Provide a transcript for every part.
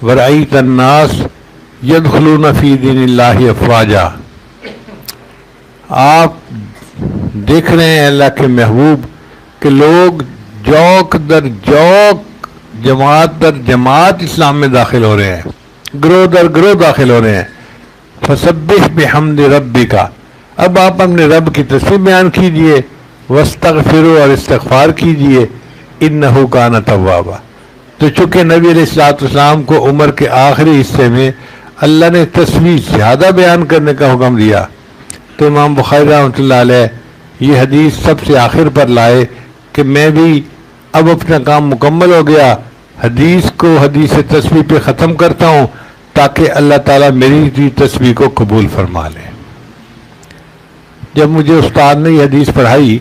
ورأیت الناس یدخلون فی دین اللہ افواجا، آپ دیکھ رہے ہیں اللہ کے محبوب کہ لوگ جوک در جوک، جماعت در جماعت اسلام میں داخل ہو رہے ہیں، گروہ در گروہ داخل ہو رہے ہیں۔ فسبح بحمد ربک، اب آپ اپنے رب کی تسبیح بیان کیجئے، واستغفروا، اور استغفار کیجئے، انہ کان توابا۔ تو چونکہ نبی علیہ السلام کو عمر کے آخری حصے میں اللہ نے تسبیح زیادہ بیان کرنے کا حکم دیا، تو امام بخاری رحمۃ اللہ علیہ یہ حدیث سب سے آخر پر لائے کہ میں بھی اب اپنا کام مکمل ہو گیا، حدیث کو حدیث تسبیح پہ ختم کرتا ہوں تاکہ اللہ تعالیٰ میری تسبیح کو قبول فرما لے۔ جب مجھے استاد نے یہ حدیث پڑھائی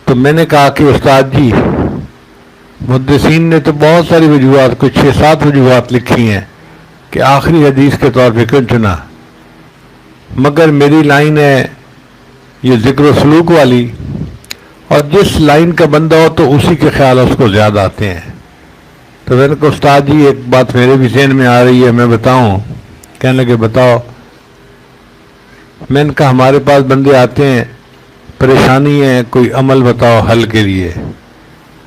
تو میں نے کہا کہ استاد جی، محدثین نے تو بہت ساری وجوہات، کچھ 6-7 وجوہات لکھی ہیں کہ آخری حدیث کے طور پہ کیوں چنا، مگر میری لائن ہے یہ ذکر و سلوک والی، اور جس لائن کا بندہ ہو تو اسی کے خیال اس کو زیادہ آتے ہیں۔ تو میں نے کہا استاد جی ایک بات میرے بھی ذہن میں آ رہی ہے، میں بتاؤں؟ کہنے لگے بتاؤ۔ میں نے کہا ہمارے پاس بندے آتے ہیں، پریشانی ہے، کوئی عمل بتاؤ حل کے لیے،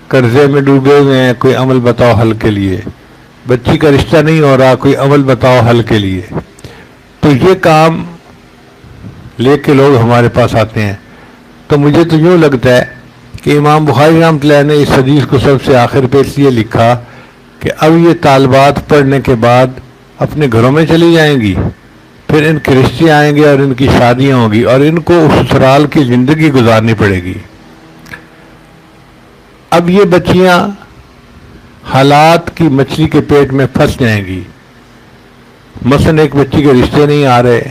قرضے میں ڈوبے ہوئے ہیں، کوئی عمل بتاؤ حل کے لیے، بچی کا رشتہ نہیں ہو رہا، کوئی عمل بتاؤ حل کے لیے۔ تو یہ کام لے کے لوگ ہمارے پاس آتے ہیں۔ تو مجھے تو یوں لگتا ہے کہ امام بخاری رحمۃ اللہ نے اس حدیث کو سب سے آخر پہ اس لیے لکھا کہ اب یہ طالبات پڑھنے کے بعد اپنے گھروں میں چلی جائیں گی، پھر ان کے رشتے آئیں گے اور ان کی شادیاں ہوں گی، اور ان کو سسرال کی زندگی گزارنی پڑے گی۔ اب یہ بچیاں حالات کی مچھلی کے پیٹ میں پھنس جائیں گی۔ مثلا ایک بچی کے رشتے نہیں آ رہے،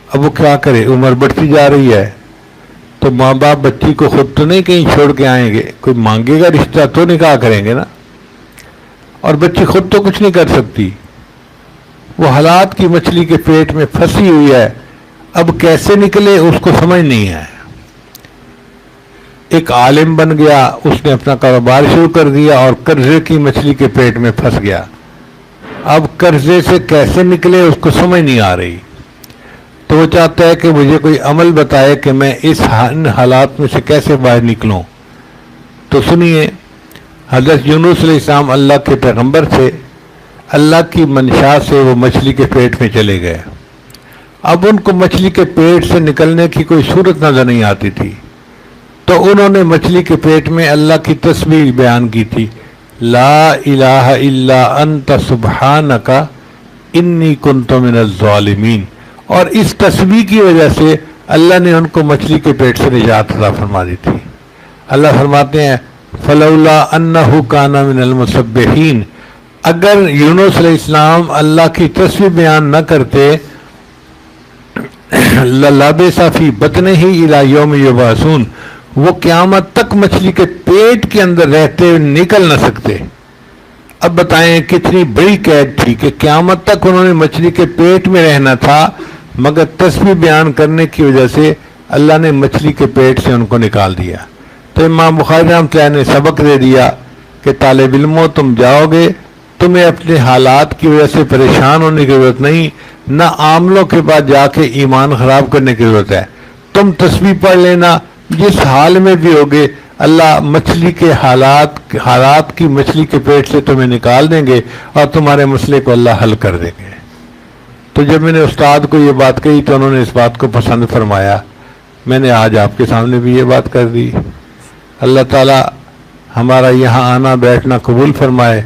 اب وہ کیا کرے، عمر بڑھتی جا رہی ہے، تو ماں باپ بچی کو خود تو نہیں کہیں چھوڑ کے آئیں گے، کوئی مانگے گا رشتہ تو نکاح کریں گے نا، اور بچی خود تو کچھ نہیں کر سکتی، وہ حالات کی مچھلی کے پیٹ میں پھنسی ہوئی ہے، اب کیسے نکلے اس کو سمجھ نہیں ہے۔ ایک عالم بن گیا، اس نے اپنا کاروبار شروع کر دیا اور قرضے کی مچھلی کے پیٹ میں پھنس گیا، اب قرضے سے کیسے نکلے اس کو سمجھ نہیں آ رہی، تو وہ چاہتا ہے کہ مجھے کوئی عمل بتائے کہ میں اس حالات میں سے کیسے باہر نکلوں۔ تو سنیے، حضرت یونس علیہ السلام اللہ کے پیغمبر تھے، اللہ کی منشا سے وہ مچھلی کے پیٹ میں چلے گئے، اب ان کو مچھلی کے پیٹ سے نکلنے کی کوئی صورت نظر نہیں آتی تھی، تو انہوں نے مچھلی کے پیٹ میں اللہ کی تسبیح بیان کی تھی، لا الہ الا انت سبحانک انی کنت من الظالمین، اور اس تسبیح کی وجہ سے اللہ نے ان کو مچھلی کے پیٹ سے نجات عطا فرما دی تھی۔ اللہ فرماتے ہیں فلولا انہ کان من المسبحین، اگر یونس علیہ السلام اللہ کی تسبیح بیان نہ کرتے للبث فی بطنہ الی یوم یبعثون، وہ قیامت تک مچھلی کے پیٹ کے اندر رہتے نکل نہ سکتے۔ اب بتائیں کتنی بڑی قید تھی کہ قیامت تک انہوں نے مچھلی کے پیٹ میں رہنا تھا، مگر تسبیح بیان کرنے کی وجہ سے اللہ نے مچھلی کے پیٹ سے ان کو نکال دیا۔ تو امام بخاری رحمۃ اللہ نے سبق دے دیا کہ طالب علموں تم جاؤ گے، تمہیں اپنے حالات کی وجہ سے پریشان ہونے کی ضرورت نہیں، نہ عاملوں کے بعد جا کے ایمان خراب کرنے کی ضرورت ہے، تم تسبیح پڑھ لینا، جس حال میں بھی ہوگے اللہ مچھلی کے حالات کی مچھلی کے پیٹ سے تمہیں نکال دیں گے اور تمہارے مسئلے کو اللہ حل کر دیں گے۔ تو جب میں نے استاد کو یہ بات کہی تو انہوں نے اس بات کو پسند فرمایا، میں نے آج آپ کے سامنے بھی یہ بات کر دی۔ اللہ تعالیٰ ہمارا یہاں آنا بیٹھنا قبول فرمائے،